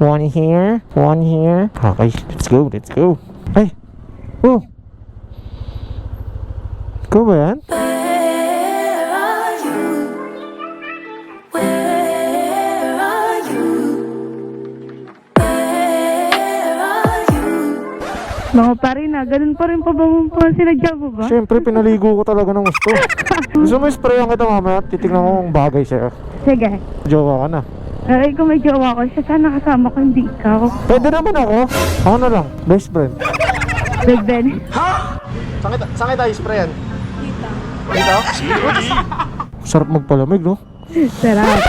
One here. One here. Okay, let's go. Let's go. Ay! Oh! Ikaw ba yan? Mga pare na, ganun pa rin pa ba mo pa sinadya mo ba? Siyempre, pinaligo ko talaga ng gusto. Gusto mo sprayan kita mamaya? Titignan ko kung bagay sa'yo. Sige. Jowa ka na. Ay, kung may jowa ko, siya sana kasama ko, hindi ikaw. Pwede naman ako. Ako na lang. Best friend. Big Ben. Saan kita sprayan? Dito. Dito? Sarap magpalamig, no? Sarap.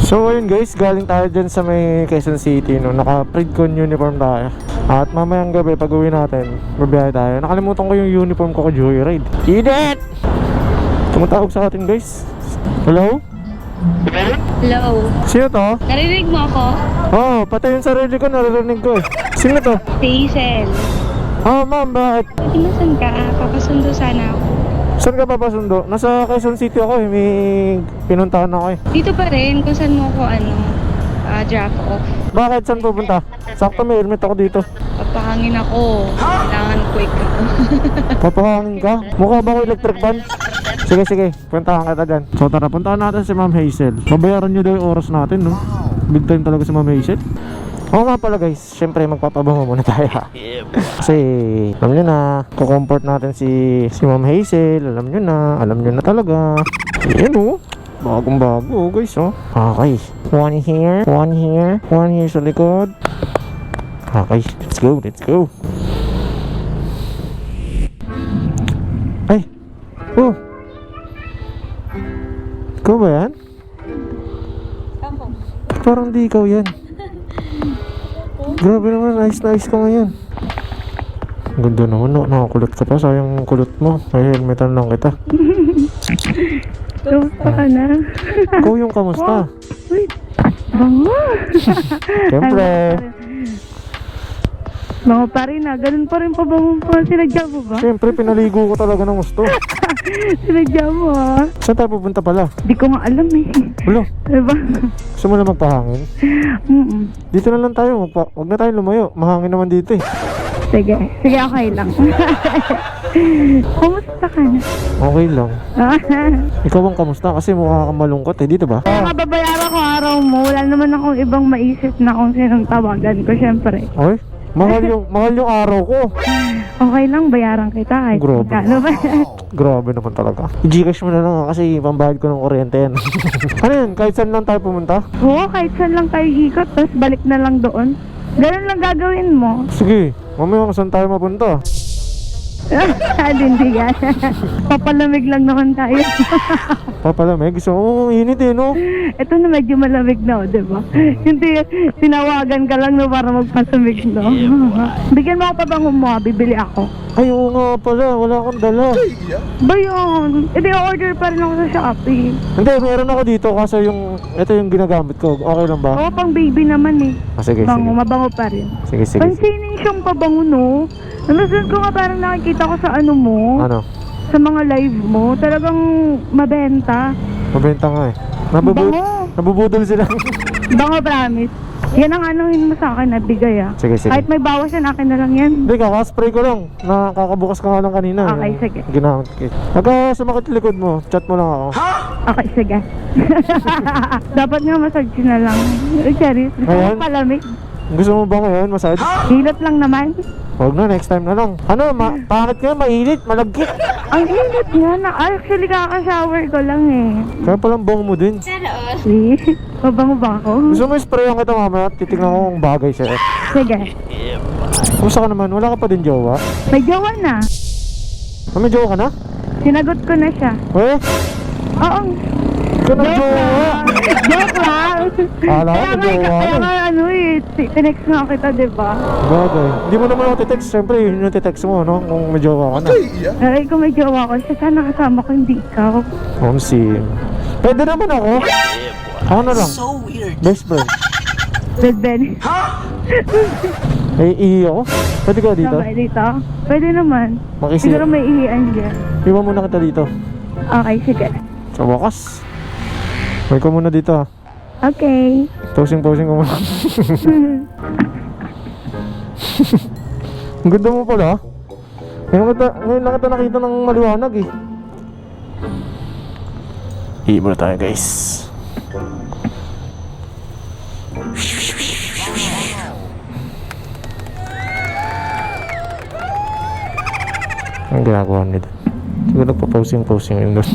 So ayun guys, galing tayo dyan sa may Quezon City, no? Naka-Predcon uniform tayo. At mamayang gabi pag uwi natin, babiyahe tayo. Nakalimutan ko yung uniform ko Joyride. Edit! Tumatawag sa atin guys. Hello? Hello. Sino to? Narinig mo ako? Oh, pati yung sarili ko naririnig ko eh. Sino to? Hazel. Oh ma'am, bakit? Nasaan ka? Papasundo sana ako. Saan ka papasundo? Nasa Quezon City ako eh, may pinuntahan ako eh. Dito pa rin, kung saan mo ako drop off. Bakit? Saan pupunta? Sakto may helmet ako dito. Papahangin ako. Kailangan quick ako. Papahangin ka? Mukha ba ako electric fan? Sige, sige. Puntahan kita dyan. So tara, puntahan natin si Ma'am Hazel. Babayaran nyo daw yung oras natin, no? Big time talaga si Ma'am Hazel. Oo nga pala guys, syempre magpapabango muna tayo ha. Kasi alam nyo na, kukomport natin si Ma'am Hazel. Alam nyo na talaga. Ayan o, bagong bago guys oh. Okay, one here, one here, one here sa likod. Okay, let's go, let's go. Ay, oh, ikaw ba yan? Parang di ikaw yan. Grabe naman, nice ka ngayon. Ganda naman, no? Nakakulot ka pa. Sayang kulot mo. Ay, helmetan lang kita. Kamusta ka na? Ikaw yung kamusta? Wait, bango. Siyempre. Mga pare na, ganun pa rin pa ba mo pa sinadya mo ba? Siyempre, pinaligo ko talaga ng gusto. Sinadya mo ah. Saan tayo pupunta pala? Di ko nga alam eh. Ulo, Diba? gusto mo na magpahangin? Dito na lang tayo. Huwag na tayo lumayo. Mahangin naman dito eh. Sige, sige okay lang. Kumusta ka na? Okay lang. Ikaw ang kamusta? Kasi mukha kang malungkot eh. Dito ba? Mababayaran ko araw mo. Wala naman akong ibang maisip na kung sinong tawagan ko, syempre. Ay, mahal yung araw ko. Okay lang, bayaran kita. Ay, Grabe. ano ba? Grabe naman talaga. I-Gcash mo na lang kasi pambayad ko ng kuryente yan. Ano yun? Kahit saan lang tayo pumunta? Oo, kahit saan lang tayo ikot, tapos balik na lang doon. Ganun lang gagawin mo. Sige, mamaya kung saan tayo mapunta. Dindigan. Papalamig lang naman tayo. Papalamig? So, init eh, no? Ito na medyo malamig na, di ba? Hindi, tinawagan ka lang no, para magpasamig, no? Bigyan mo ako pa bang umuha, bibili ako. Ay, oo nga pala, wala akong dala. Ba yun? Hindi, order pa rin ako sa Shopee. Hindi, meron ako dito kasi ito yung ginagamit ko. Okay lang ba? Oo, pang baby naman eh. Sige, Bango, sige. mabango pa rin. Sige, sige. Pansinin siyang pabango, no? Nanasunod ko nga parang nakikita ko sa ano mo, Ano? sa mga live mo, talagang mabenta. Mabenta nga eh. Bango. Nabubudol sila. Bango, promise. Yan ang anuhin mo sa akin, nabigay ah. Sige, sige. Kahit may bawas yan, akin na lang yan. Hindi, kakaspray ko lang. Nakakabukas ka nga lang kanina. Okay, Yung sige. Ginamit ko. Pagka sumakit yung likod mo, chat mo lang ako. Okay, sige. Dapat nga massage na lang. Cherry, gusto Ayan. mo palamig? Gusto mo ba ngayon, massage? Hilot lang naman. Huwag na, next time na lang. Ano, pangit ka, mainit, malagkit. Ang init nga na. Actually, kaka-shower ko lang eh. Kaya palang bong mo din. See? Mabango ba ako? Gusto mo sprayan kita mamaya? Titignan ko kung bagay sa'yo. Sige. Kumusta ka naman? Wala ka pa din jowa? May jowa na. May jowa ka na? Sinagot ko na siya. Eh? Oo. Ikaw na jowa? Joke lang. Kala ko may jowa Kaya ka. nga ano eh, tinext nga kita, diba? Bagay. Hindi mo naman ako titext. Siyempre, yun yung titext mo, no? Kung may jowa ka na. Ay, kung may jowa ko, siya sana kasama ko, hindi ikaw. Homsi. Pwede naman ako. Ako na lang. Best friend. Red Ben. Eh, ihi ako. Pwede ka dito? Sabay dito? Pwede naman. Makisi. Siguro may ihian dyan. Iwan muna kita dito. Okay, sige. Sa wakas. May ko muna dito ha. Okay. Posing ko muna. Ang ganda mo pala. Ngayon lang kita nakita ng maliwanag eh. Ihi muna tayo guys. Ang ginagawa nito. Siguro nagpa-posing yun doon.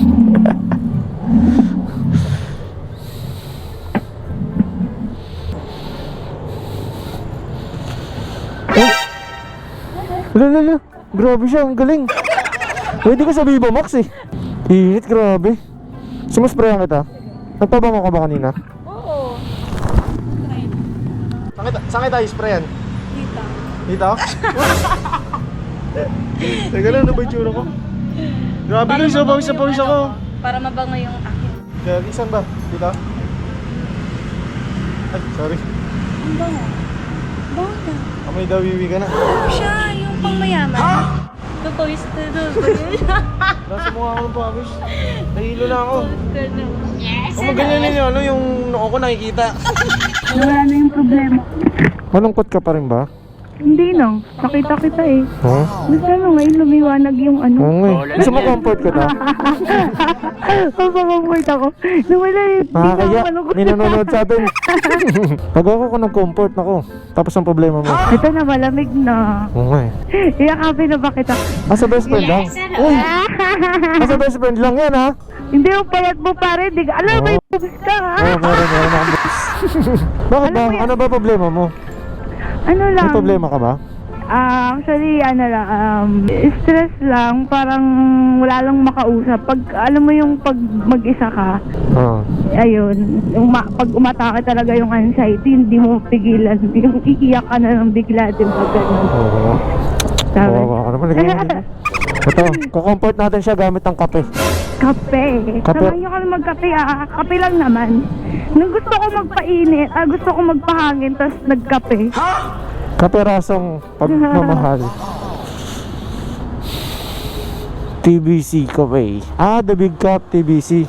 Lala, grabe siya, ang galing. Pwede ka sa Viva Max eh. Init, grabe. Sumusprayan kita. Nagpabango ka ba kanina? Oo. Saan kita isprayan? Dito. Dito? Teka lang, ano ba yung tsura ko? Grabe guys, pawis ako. Para mabango yung akin. Kaya, isan ba? Dito? Ay, sorry. Ang bango. Bango. Amoy daw, wiwi ka na. Siya, yung pangmayaman. Ha? Napawis na doon. Nasa mukha ko ng pawis. Nahilo na ako. Yes! Kung ganyan ninyo, ano yung noo ko nakikita? Wala na yung problema. Malungkot ka pa rin ba? Hindi no. Nakita kita eh. Oo. Basta ano, ngayon lumiwanag yung ano. Oo nga eh. Gusto mo comfort ko ta? Papapaport ako. Nawala eh. Di na Nakakaya. ako malungkot. May nanonood sa atin. Pag ako nag-comfort ako. Tapos ang problema mo. Ito na, malamig na. Oo nga eh. Iyakapin na ba kita? Sa best friend lang. Uy! Sa best friend lang yan ha. Hindi yung payat mo pare. Di ka, alam, may pubis ka ha. Oo, meron akong box. Bakit ba? Alam mo yan. Ano ba problema mo? Ano lang? May problema ka ba? Actually, ano lang, stress lang, parang wala lang makausap. Pag, alam mo yung pag mag-isa ka, Oo. ayun, pag umatake talaga yung anxiety, hindi mo pigilan. Yung iiyak ka na ng bigla din pag gano'n. Oo. Sabi. Kawawa ka naman. Ito, kukomfort natin siya gamit ng kape. Kape. Kape. Samahan nyo ka na magkape Kape lang naman. Nung gusto ko magpainit, gusto ko magpahangin, tapos nagkape. Kape rasong pagmamahal. TBC Cafe. The Big Cup TBC.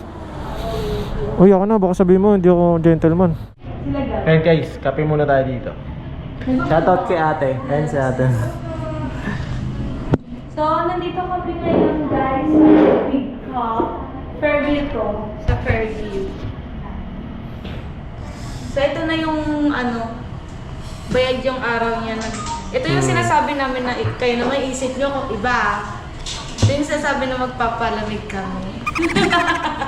Uy, ako na, baka sabihin mo, hindi ako gentleman. Ayan guys, kape muna tayo dito. Shoutout kay ate. Ayan si ate. So, nandito kami ngayon guys sa Big Cup. Fairview to. Sa Fairview. So, ito na yung bayad yung araw niya. Ito yung sinasabi namin na kayo naman isip nyo kung iba. Ito yung sinasabi na magpapalamig kami.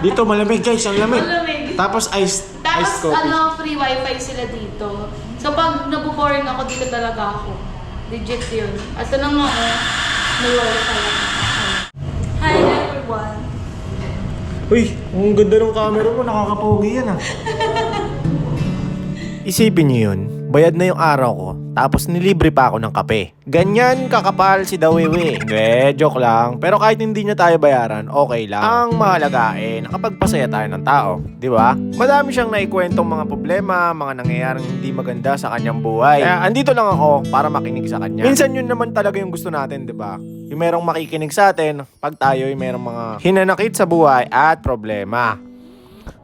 Dito malamig guys, ang lamig. Malamig. Tapos iced coffee. Free wifi sila dito. So, pag nabuboring ako, dito talaga ako. Legit yun. At ito lang ako, may wifi lang. Hi everyone. Uy, ang ganda ng camera mo, nakakapogi yan ah. Isipin niyo yun, bayad na yung araw ko, tapos nilibre pa ako ng kape. Ganyan kakapal si Dawewe. Joke lang. Pero kahit hindi niya tayo bayaran, okay lang. Ang mahalaga nakapagpasaya tayo ng tao. Di ba? Madami siyang naikwentong mga problema, mga nangyayaring hindi maganda sa kanyang buhay. Kaya andito lang ako para makinig sa kanya. Minsan yun naman talaga yung gusto natin, di ba? Yung merong makikinig sa atin pag tayo yung merong mga hinanakit sa buhay at problema.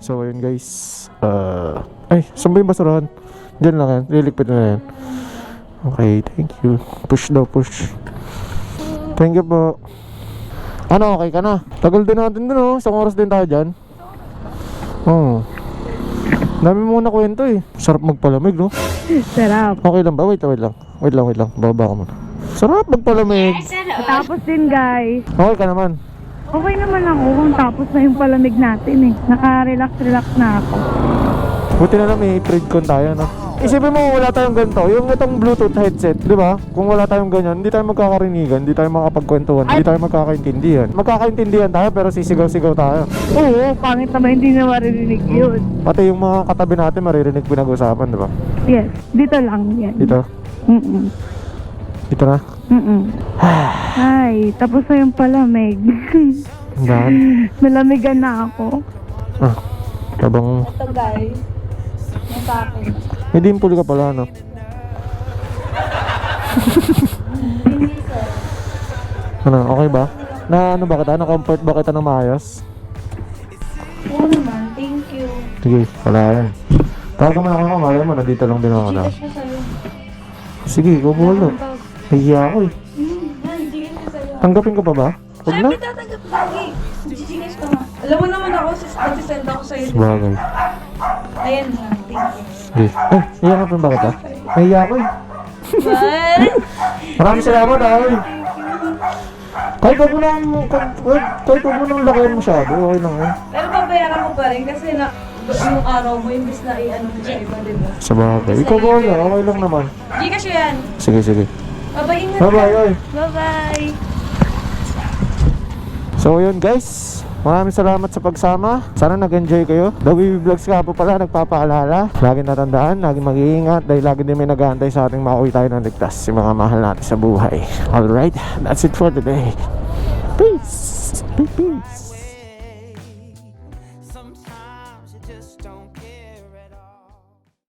So ayun guys, ay, saan ba yung basurahan? Diyan lang yan, lilikpit na yan. Okay, thank you. Push daw, push. Thank you po. Ano, okay ka na? Tagal din natin dun oh, isang oras din tayo dyan. Oo. Dami mo na kwento eh. Sarap magpalamig no? Sarap. Okay lang ba? Wait lang. Bababa ka muna. Sarap magpalamig. Tapos din guys, Okay ka naman. okay naman ako kung tapos na yung palamig natin eh. Naka-relax na ako. Buti na lang may Predcon tayo, no? Isipin mo wala tayong ganito, yung itong Bluetooth headset, di ba? Kung wala tayong ganyan, hindi tayo magkakarinigan, hindi tayo makapagkwentuhan, hindi tayo magkakaintindihan. Magkakaintindihan tayo pero sisigaw-sigaw tayo. Oo, pangit naman hindi na maririnig yun. Pati yung mga katabi natin maririnig pinag-usapan, di ba? Yes, dito lang yan. Dito. Dito na. Ay, tapos na yung palamig. Dahan. Nalamigan na ako. Habang Ito guys, yung sa akin. may dimple ka pala, no? Ano, okay ba? Na ano ba kita? Na-comfort ba kita ng maayos? Oo naman, thank you. Sige, wala yan. Tawag ka mo ako, malay mo, nandito lang din ako na. Gcash ko sa'yo. Sige, kukulo. Nahiya ako eh. Gcash ko sa'yo. Tanggapin ko pa ba? Huwag na. Siyempre tatanggap lagi. Gcash ko nga. Alam mo naman ako, nagsisend ako sa'yo. Sabagay. Ayan na, thank you. Sige. Eh, iyakapin ba kita? Nahiya ako eh. Bye! Maraming salamat ay. Kahit huwag mo nang, kahit huwag mo nang lakayan masyado, okay lang eh. Pero babayaran ko pa rin kasi na yung araw mo, imbis na i-ano mo sa iba, di ba? Sabagay. Ikaw ba na? Okay lang naman. Gcash ko yan. Sige, sige. Bye-bye, ingat Bye-bye, oy. Bye-bye! So yun guys, maraming salamat sa pagsama. Sana nag-enjoy kayo. The Wee Vlogs nga po pala nagpapaalala. Lagi natandaan, lagi mag-iingat dahil lagi din may nag-aantay sa ating makauwi tayo ng ligtas. Yung mga mahal natin sa buhay. Alright, that's it for today. Peace! Peace! Sometimes you just don't care.